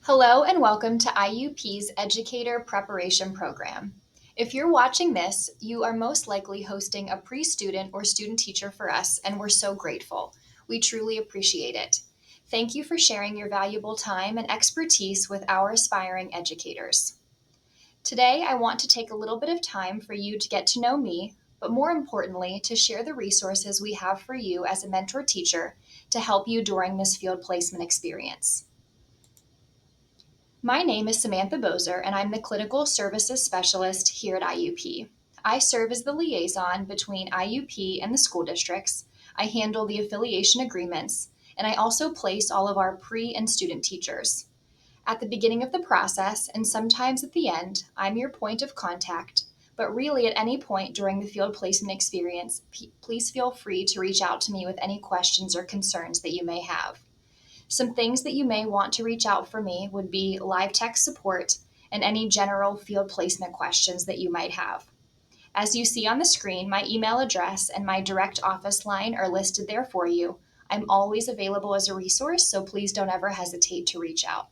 Hello and welcome to IUP's Educator Preparation Program. If you're watching this, you are most likely hosting a pre-student or student teacher for us, and we're so grateful. We truly appreciate it. Thank you for sharing your valuable time and expertise with our aspiring educators. Today, I want to take a little bit of time for you to get to know me, but more importantly, to share the resources we have for you as a mentor teacher to help you during this field placement experience. My name is Samantha Bozer, and I'm the Clinical Services Specialist here at IUP. I serve as the liaison between IUP and the school districts. I handle the affiliation agreements, and I also place all of our pre and student teachers. At the beginning of the process, and sometimes at the end, I'm your point of contact, but really at any point during the field placement experience, please feel free to reach out to me with any questions or concerns that you may have. Some things that you may want to reach out for me would be live text support and any general field placement questions that you might have. As you see on the screen, my email address and my direct office line are listed there for you. I'm always available as a resource, so please don't ever hesitate to reach out.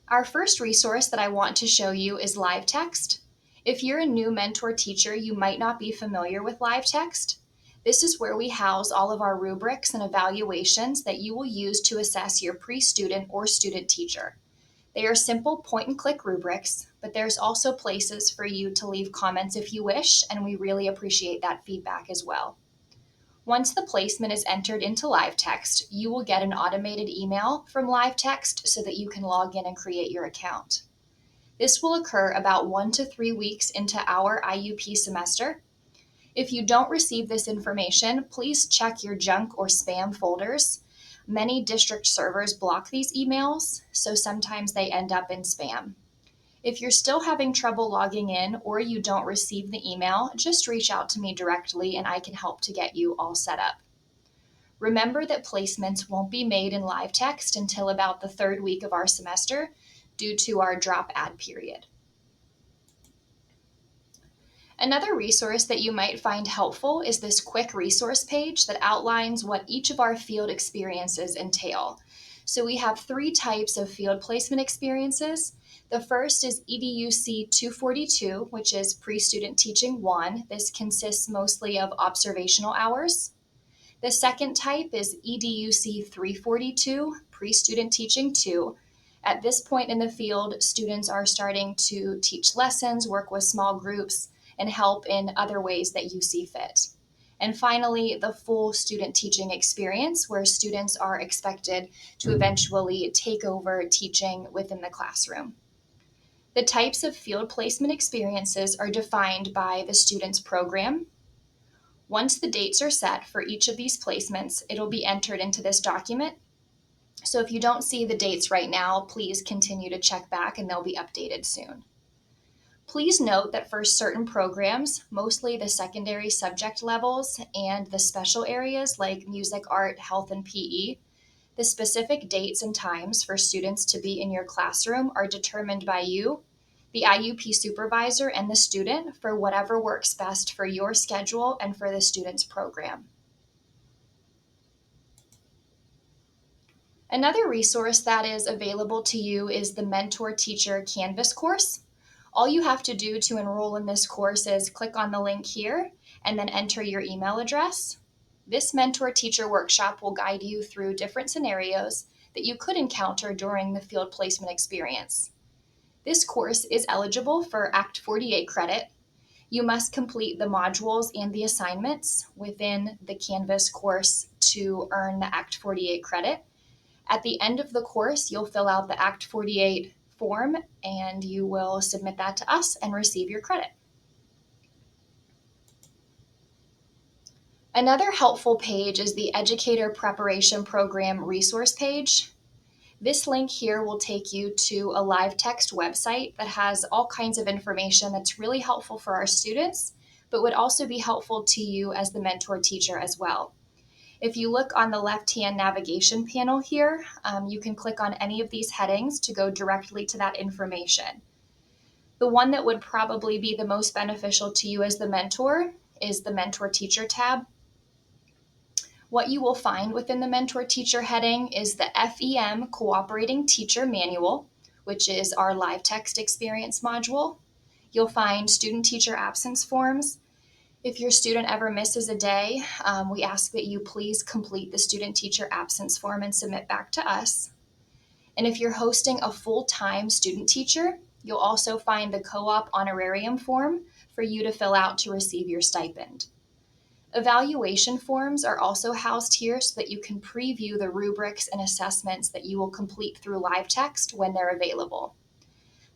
Our first resource that I want to show you is live text. If you're a new mentor teacher, you might not be familiar with live text. This is where we house all of our rubrics and evaluations that you will use to assess your pre-student or student teacher. They are simple point and click rubrics, but there's also places for you to leave comments if you wish, and we really appreciate that feedback as well. Once the placement is entered into live text, you will get an automated email from live text so that you can log in and create your account. This will occur about 1 to 3 weeks into our IUP semester. If you don't receive this information, please check your junk or spam folders. Many district servers block these emails, so sometimes they end up in spam. If you're still having trouble logging in or you don't receive the email, just reach out to me directly and I can help to get you all set up. Remember that placements won't be made in live text until about the third week of our semester due to our drop add period. Another resource that you might find helpful is this quick resource page that outlines what each of our field experiences entail. So we have 3 types of field placement experiences. The first is EDUC 242, which is Pre-Student Teaching 1. This consists mostly of observational hours. The second type is EDUC 342, Pre-Student Teaching 2. At this point in the field, students are starting to teach lessons, work with small groups, and help in other ways that you see fit. And finally, the full student teaching experience, where students are expected to eventually take over teaching within the classroom. The types of field placement experiences are defined by the student's program. Once the dates are set for each of these placements, it'll be entered into this document. So if you don't see the dates right now, please continue to check back and they'll be updated soon. Please note that for certain programs, mostly the secondary subject levels and the special areas like music, art, health, and PE, the specific dates and times for students to be in your classroom are determined by you, the IUP supervisor, and the student for whatever works best for your schedule and for the student's program. Another resource that is available to you is the Mentor Teacher Canvas course. All you have to do to enroll in this course is click on the link here and then enter your email address. This Mentor Teacher workshop will guide you through different scenarios that you could encounter during the field placement experience. This course is eligible for Act 48 credit. You must complete the modules and the assignments within the Canvas course to earn the Act 48 credit. At the end of the course, you'll fill out the Act 48 form and you will submit that to us and receive your credit. Another helpful page is the Educator Preparation Program resource page. This link here will take you to a live text website that has all kinds of information that's really helpful for our students, but would also be helpful to you as the mentor teacher as well. If you look on the left-hand navigation panel here, you can click on any of these headings to go directly to that information. The one that would probably be the most beneficial to you as the mentor is the Mentor Teacher tab. What you will find within the Mentor Teacher heading is the FEM Cooperating Teacher Manual, which is our live text experience module. You'll find student-teacher absence forms. If your student ever misses a day, we ask that you please complete the student-teacher absence form and submit back to us. And if you're hosting a full-time student-teacher, you'll also find the co-op honorarium form for you to fill out to receive your stipend. Evaluation forms are also housed here so that you can preview the rubrics and assessments that you will complete through live text when they're available.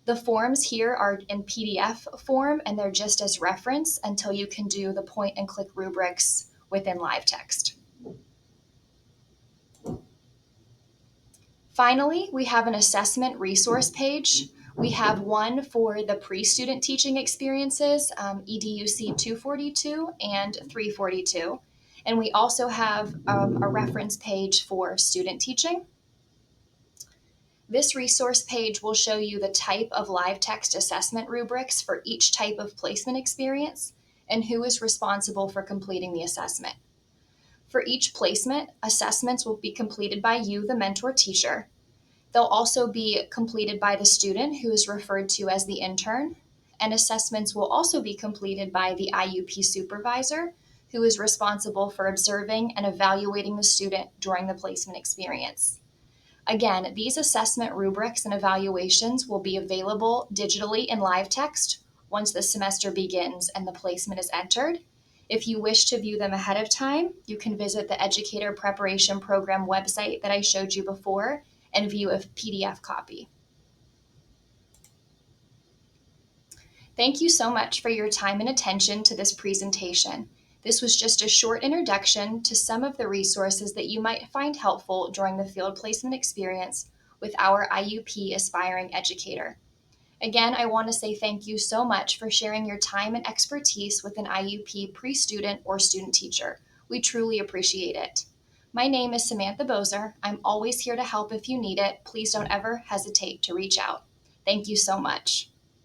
The forms here are in PDF form, and they're just as reference until you can do the point and click rubrics within live text. Finally, we have an assessment resource page. We have one for the pre-student teaching experiences, EDUC 242 and 342. And we also have a reference page for student teaching. This resource page will show you the type of live text assessment rubrics for each type of placement experience and who is responsible for completing the assessment. For each placement, assessments will be completed by you, the mentor teacher. They'll also be completed by the student, who is referred to as the intern, and assessments will also be completed by the IUP supervisor, who is responsible for observing and evaluating the student during the placement experience. Again, these assessment rubrics and evaluations will be available digitally in live text once the semester begins and the placement is entered. If you wish to view them ahead of time, you can visit the Educator Preparation Program website that I showed you before and view a PDF copy. Thank you so much for your time and attention to this presentation. This was just a short introduction to some of the resources that you might find helpful during the field placement experience with our IUP aspiring educator. Again, I want to say thank you so much for sharing your time and expertise with an IUP pre-student or student teacher. We truly appreciate it. My name is Samantha Bozer. I'm always here to help if you need it. Please don't ever hesitate to reach out. Thank you so much.